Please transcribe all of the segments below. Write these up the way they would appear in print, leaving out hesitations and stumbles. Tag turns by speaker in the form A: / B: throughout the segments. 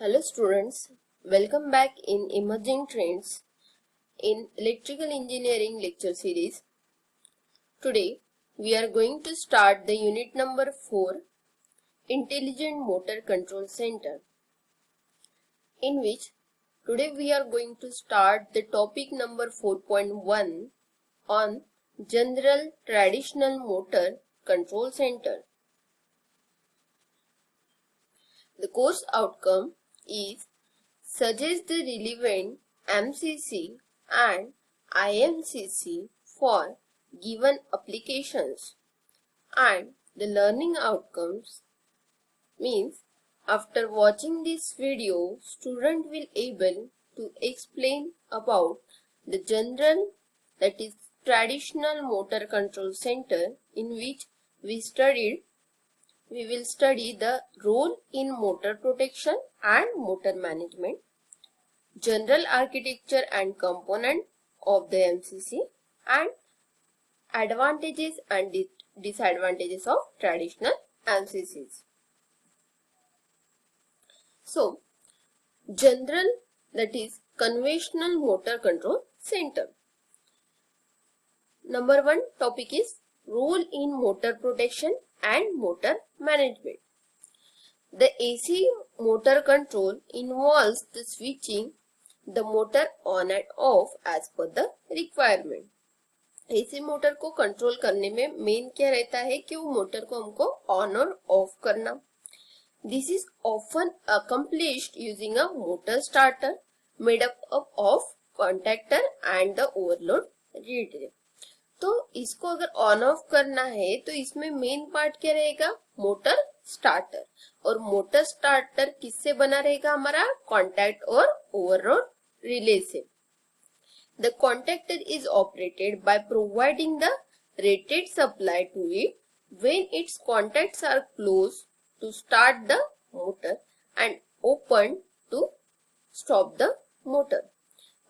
A: Hello students, welcome back in Emerging Trends in Electrical Engineering lecture series. Today we are going to start the unit number 4, Intelligent Motor Control Center, in which today we are going to start the topic number 4.1 on General Traditional Motor Control Center. The course outcome is suggest the relevant MCC and IMCC for given applications, and the learning outcomes means after watching this video student will able to explain about the general, that is traditional motor control center, in which we will study the role in motor protection and motor management, general architecture and component of the MCC, and advantages and disadvantages of traditional MCCs. So, general, that is conventional motor control center. Number 1 topic is role in motor protection and motor management. The AC motor control involves the switching the motor on and off as per the requirement. AC motor को control करने में main क्या रहता है कि वो motor को हमको ऑन और ऑफ करना. This is often accomplished using a motor starter made up of contactor and the overload relay. तो इसको अगर ऑन ऑफ करना है तो इसमें मेन पार्ट क्या रहेगा, मोटर स्टार्टर. और मोटर स्टार्टर किससे बना रहेगा, हमारा कॉन्टैक्ट और ओवरलोड रिले से. The contactor is operated by providing the rated supply to it when its contacts are close to start the motor and open to stop the motor.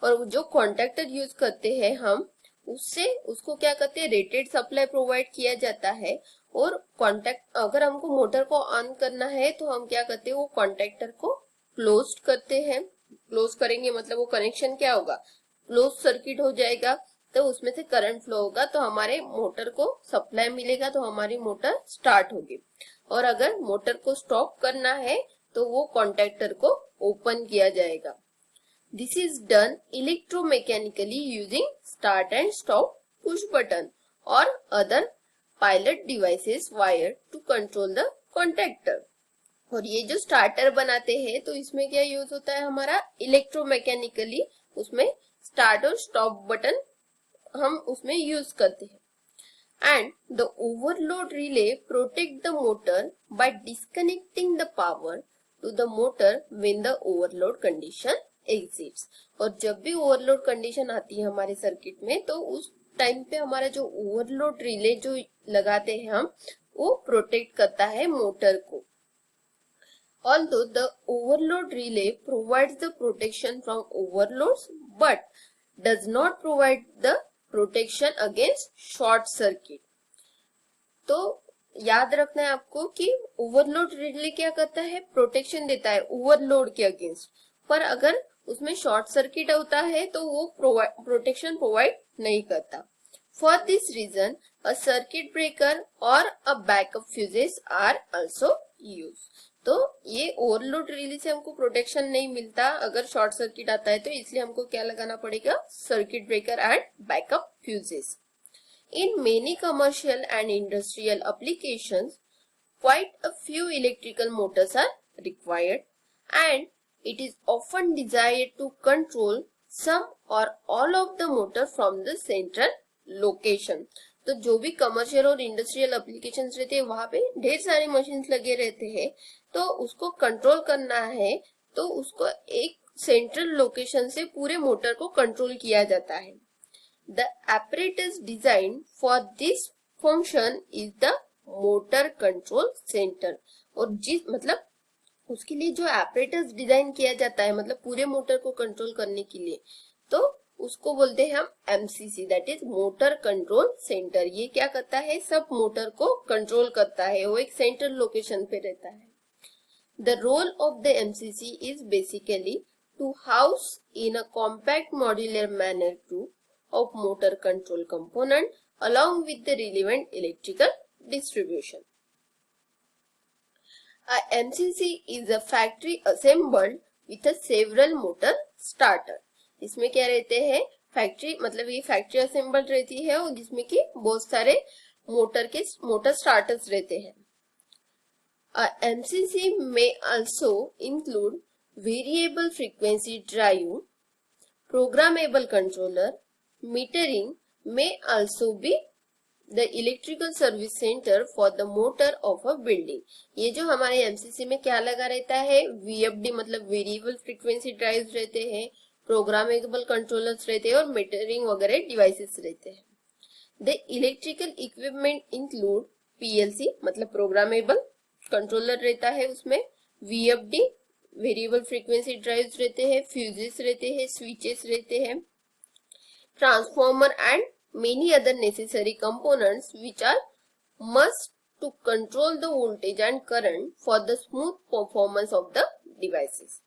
A: और जो contactor use करते हैं हम, उससे उसको क्या करते हैं, रेटेड सप्लाई प्रोवाइड किया जाता है. और कॉन्टैक्ट अगर हमको मोटर को ऑन करना है तो हम क्या करते हैं, वो कॉन्टैक्टर को क्लोज करते हैं. क्लोज करेंगे मतलब वो कनेक्शन क्या होगा, क्लोज सर्किट हो जाएगा. तो उसमें से करंट फ्लो होगा तो हमारे मोटर को सप्लाई मिलेगा, तो हमारी मोटर स्टार्ट होगी. और अगर मोटर को स्टॉप करना है तो वो कॉन्टैक्टर को ओपन किया जाएगा. This is done electromechanically using start and stop push button or other pilot devices wired to control the contactor. और ये जो स्टार्टर बनाते हैं तो इसमें क्या यूज होता है, हमारा इलेक्ट्रोमैकेनिकली उसमें स्टार्ट और स्टॉप बटन हम उसमें यूज करते हैं. And the overload relay protect the motor by disconnecting the power to the motor when the overload condition exists. और जब भी ओवरलोड कंडीशन आती है हमारे सर्किट में तो उस टाइम पे हमारा जो ओवरलोड रिले जो लगाते हैं हम, वो प्रोटेक्ट करता है मोटर को. Although the overload relay provides the protection from overloads but does not provide the protection against short circuit. तो याद रखना है आपको कि ओवरलोड रिले क्या करता है, प्रोटेक्शन देता है ओवरलोड के अगेंस्ट. पर अगर उसमें शॉर्ट सर्किट होता है तो वो प्रोटेक्शन प्रोवाइड नहीं करता. For this reason a circuit breaker और a backup fuses are also use. तो ये ओवरलोड रिले से हमको प्रोटेक्शन नहीं मिलता अगर शॉर्ट सर्किट आता है, तो इसलिए हमको क्या लगाना पड़ेगा, circuit breaker and backup fuses. In many commercial and industrial applications quite a few electrical motors are required and it is often desired to control some or all of the motor from the central location. तो जो भी commercial और industrial applications रहते हैं वहां पे ढेर सारे मशीन्स लगे रहते हैं, तो उसको कंट्रोल करना है तो उसको एक सेंट्रल लोकेशन से पूरे मोटर को कंट्रोल किया जाता है. The apparatus designed for this function is the motor control centre. और जिस मतलब उसके लिए जो एपरेटस डिजाइन किया जाता है, मतलब पूरे मोटर को कंट्रोल करने के लिए, तो उसको बोलते हैं हम MCC, that is motor control centre. ये क्या करता है, सब मोटर को कंट्रोल करता है, वो एक सेंट्रल लोकेशन पे रहता है. The role of the MCC is basically to house in a compact modular manner group of motor control component along with the relevant electrical distribution. A MCC is a factory assembled with a several motor starter. इसमें क्या रहते हैं, factory मतलब ये factory assembled रहती है और जिसमें कि बहुत सारे मोटर स्टार्टर्स रहते हैं. A MCC may also include variable frequency drive, programmable controller. Metering may also be the electrical service center for the motor of a building. ये जो हमारे MCC में क्या लगा रहता है, VFD मतलब वेरिएबल फ्रीक्वेंसी ड्राइव्स रहते हैं, प्रोग्रामेबल कंट्रोलर्स रहते हैं और मीटरिंग वगैरह डिवाइसेस रहते हैं. The electrical equipment include PLC मतलब प्रोग्रामेबल कंट्रोलर रहता है, उसमें VFD वेरिएबल फ्रीक्वेंसी ड्राइव्स रहते हैं, फ्यूजेस रहते हैं, स्विचेस रहते हैं, transformer and many other necessary components which are must to control the voltage and current for the smooth performance of the devices.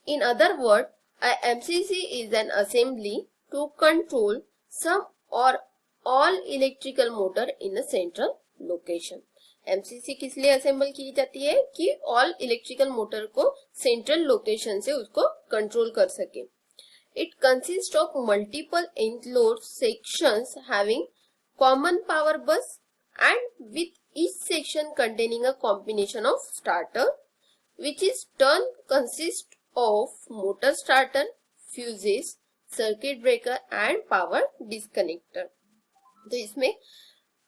A: In other words, a MCC is an assembly to control some or all electrical motor in a central location. MCC किस लिए assemble की जाती है कि all electrical motor को central location से उसको control कर सके. It consists of multiple enclosed sections having common power bus and with each section containing a combination of starter which is turn consists of motor starter, fuses, circuit breaker and power disconnector. तो इसमें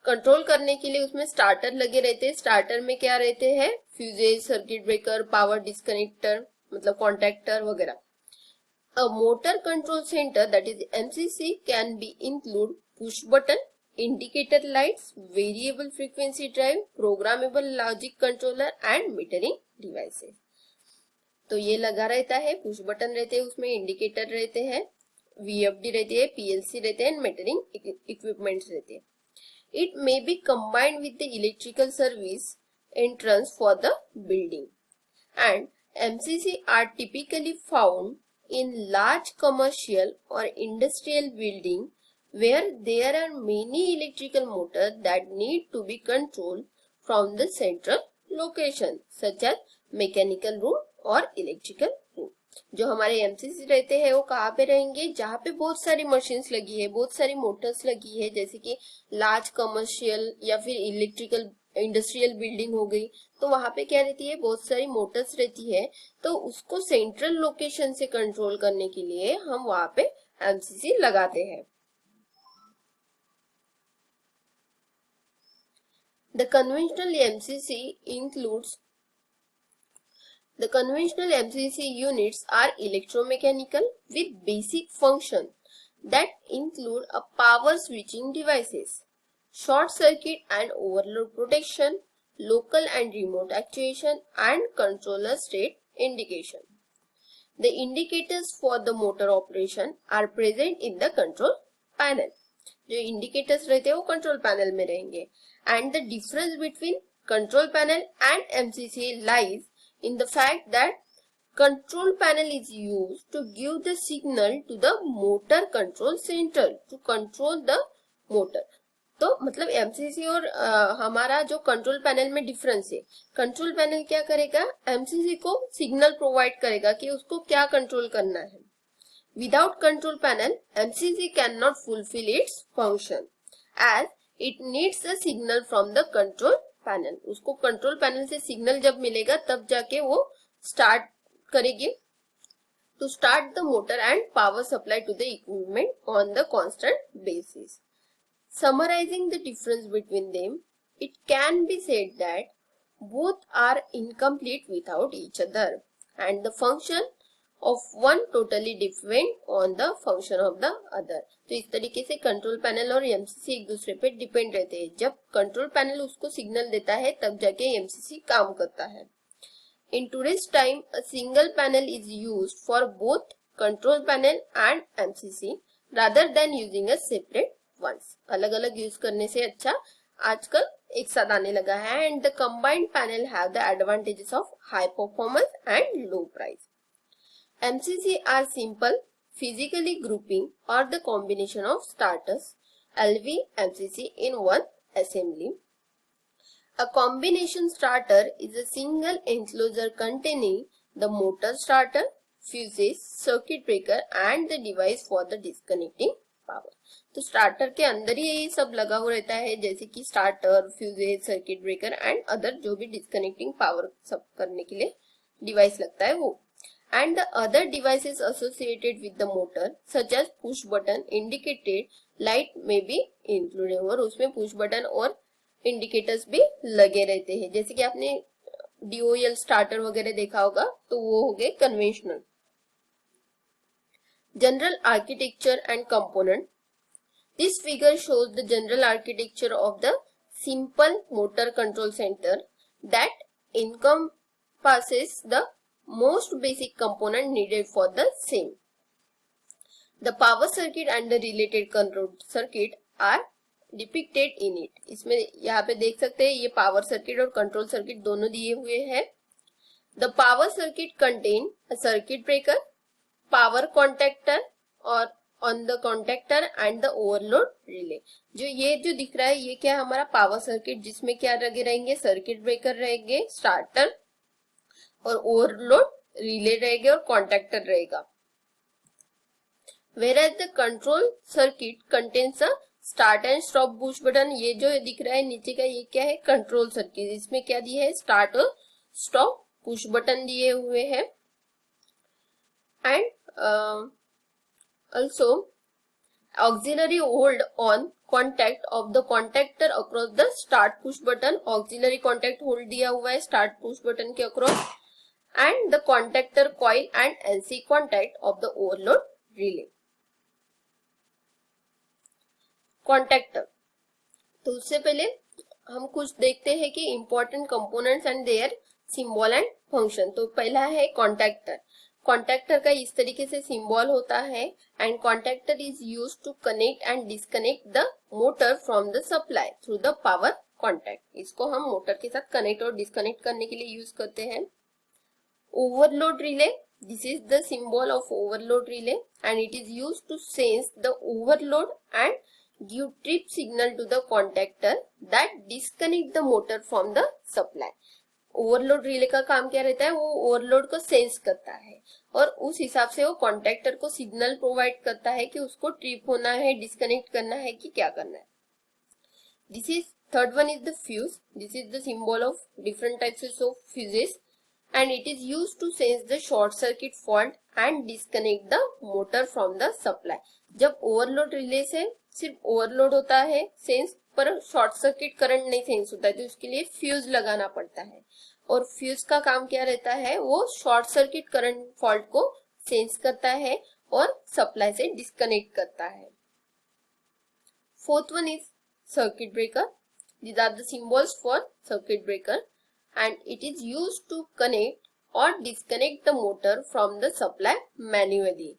A: control करने के लिए उसमें starter लगे रहते हैं. Starter में क्या रहते हैं, fuses, circuit breaker, power disconnector मतलब कॉन्टैक्टर वगैरह. A motor control center that is MCC can be include push button, indicator lights, variable frequency drive, programmable logic controller and metering devices. तो ये लगा रहता है, पुश बटन रहते हैं, उसमें इंडिकेटर रहते हैं, VFD रहती है, PLC रहते हैं, मेटरिंग इक्विपमेंट्स रहते हैं. It may be combined with the electrical service entrance for the building. And MCC are typically found in large commercial or industrial building where there are many electrical motors that need to be controlled from the central location such as mechanical room और electrical room. जो हमारे MCC रहते हैं वो कहाँ पे रहेंगे, जहाँ पे बहुत सारी मशीन्स लगी है, बहुत सारी मोटर्स लगी है, जैसे कि लार्ज कमर्शियल या फिर इलेक्ट्रिकल इंडस्ट्रियल बिल्डिंग हो गई, तो वहां पे क्या रहती है, बहुत सारी मोटर्स रहती है. तो उसको सेंट्रल लोकेशन से कंट्रोल करने के लिए हम वहां पे MCC लगाते हैं. The conventional MCC units are electromechanical with basic function that include a power switching devices, short circuit and overload protection, local and remote actuation and controller state indication. The indicators for the motor operation are present in the control panel. जो indicators रहते हैं वो control panel में रहेंगे. And the difference between control panel and MCC lies in the fact that control panel is used to give the signal to the motor control center to control the motor. तो मतलब MCC और हमारा जो control panel में difference है, control panel क्या करेगा, MCC को सिग्नल प्रोवाइड करेगा कि उसको क्या कंट्रोल करना है. Without control panel MCC can not fulfil its function as it needs a signal from the control panel. उसको कंट्रोल पैनल से सिग्नल जब मिलेगा तब जाके वो स्टार्ट करेगी to start the motor and power supply to the equipment on the constant basis. Summarizing the difference between them, it can be said that both are incomplete without each other and the function of one totally depend on the function of the other. तो इस तरीके से control panel और MCC एक दूसरे पे depend रहते हैं. जब कंट्रोल पैनल उसको सिग्नल देता है तब जाके MCC काम करता है. In today's time, a single panel is used for both control panel and MCC rather than using a separate ones. अलग अलग यूज करने से अच्छा आजकल एक साथ आने लगा है and the combined panel have the advantages of high performance and low price. MCC are simple physically grouping or the combination of starters LV MCC in one assembly. A combination starter is a single enclosure containing the motor starter, fuses, circuit breaker and the device for the disconnecting power. तो starter के अंदर ही ये सब लगा हुआ रहता है, जैसे कि starter, fuses, circuit breaker and other जो भी डिस्कनेक्टिंग पावर सब करने के लिए डिवाइस लगता है वो. And the other devices associated with the motor such as push button, indicated light may be included. और उसमें push button और indicators भी लगे रहते हैं, जैसे कि आपने DOL starter वगैरह देखा होगा, तो वो हो गए conventional. General architecture and component. This figure shows the general architecture of the simple motor control center that encompasses the most basic component needed for the same. The power circuit and the related control circuit are depicted in it. इसमें यहाँ पे देख सकते हैं ये power circuit और control circuit दोनों दिए हुए हैं. The power circuit contain a circuit breaker, power contactor और on the contactor and the overload relay. जो दिख रहा है ये क्या है, हमारा पावर सर्किट, जिसमें क्या लगे रहेंगे, सर्किट ब्रेकर रहेंगे, स्टार्टर और ओवरलोड रिले रहेगा और कॉन्टैक्टर रहेगा. Whereas the control circuit contains a start and stop push button. ये जो दिख रहा है नीचे का ये क्या है, कंट्रोल सर्किट. इसमें क्या दिया है, स्टार्ट और स्टॉप पुश बटन दिए हुए हैं. And also auxiliary hold on contact of the contactor across the start push button. auxiliary contact hold दिया हुआ है start push button के across. And the contactor coil and NC contact of the overload relay. Contactor. तो उससे पहले हम कुछ देखते हैं कि important components and their symbol and function. तो पहला है contactor. Contactor का इस तरीके से symbol होता है and contactor is used to connect and disconnect the motor from the supply through the power contact. इसको हम मोटर के साथ कनेक्ट और डिस्कनेक्ट करने के लिए यूज करते हैं. Overload relay. This is the symbol of overload relay and it is used to sense the overload and give trip signal to the contactor that disconnect the motor from the supply. Overload relay का काम क्या रहता है, वो overload को sense करता है और उस हिसाब से वो कॉन्टैक्टर को सिग्नल प्रोवाइड करता है कि उसको ट्रिप होना है, डिस्कनेक्ट करना है कि क्या करना है. This is third one is the fuse. This is the symbol of different types of fuses and it is used to sense the short circuit fault and disconnect the motor from the supply. जब overload relay से सिर्फ overload होता है sense, पर short circuit current नहीं sense होता है, तो उसके लिए फ्यूज लगाना पड़ता है. और फ्यूज का काम क्या रहता है, वो शॉर्ट सर्किट करंट फॉल्ट को सेंस करता है और सप्लाई से डिस्कनेक्ट करता है. Fourth one is circuit breaker. These are the symbols for circuit breaker and it is used to connect or disconnect the motor from the supply manually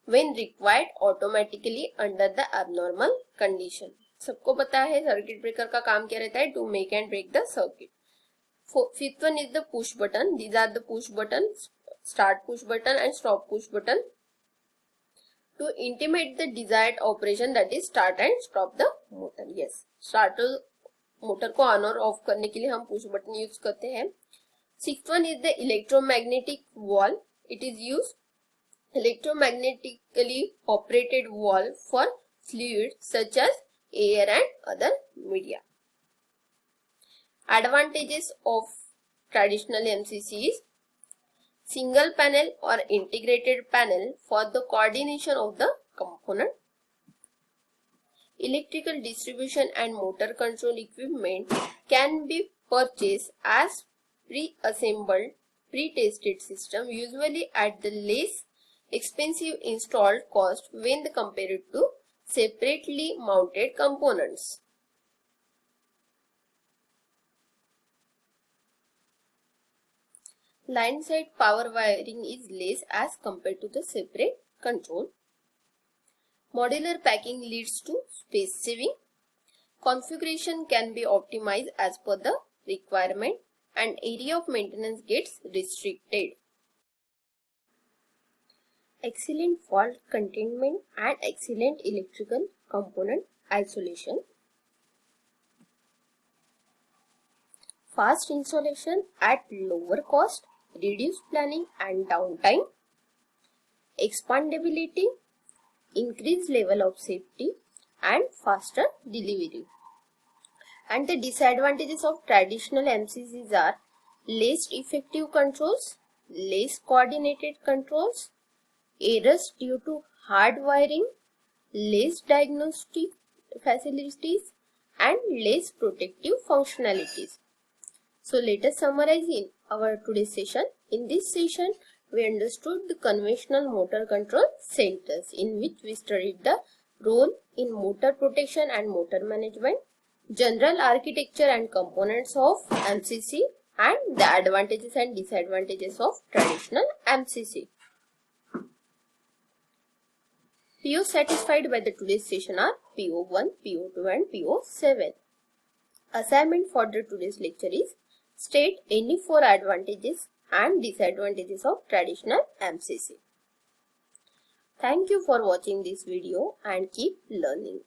A: when required automatically under the abnormal condition. सबको पता है circuit breaker का काम क्या रहता है, to make and break the circuit. Fifth one is the push button. These are the push buttons, start push button and stop push button to intimate the desired operation, that is start and stop the motor. Yes, starter motor को on और off करने के लिए हम push button use करते हैं. Sixth one is the electromagnetic valve. It is use electromagnetically operated valve for fluid such as air and other media. Advantages of traditional MCCs: single panel और integrated panel for the coordination of the component. Electrical distribution and motor control equipment can be purchased as pre-assembled, pre-tested system, usually at the less expensive installed cost when compared to separately mounted components. Line side power wiring is less as compared to the separate control. Modular packing leads to space saving. configuration can be optimized as per the requirement and area of maintenance gets restricted. Excellent fault containment and excellent electrical component isolation. Fast installation at lower cost, reduced planning and downtime. Expandability, increased level of safety and faster delivery. And the disadvantages of traditional MCCs are less effective controls, less coordinated controls, errors due to hard wiring, less diagnostic facilities and less protective functionalities. So let us summarize in our today's session. In this session, we understood the conventional motor control centers, in which we studied the role in motor protection and motor management, general architecture and components of MCC, and the advantages and disadvantages of traditional MCC. PO satisfied by the today's session are PO1, PO2 and PO7. Assignment for the today's lecture is state any 4 advantages and disadvantages of traditional MCC. Thank you for watching this video and keep learning.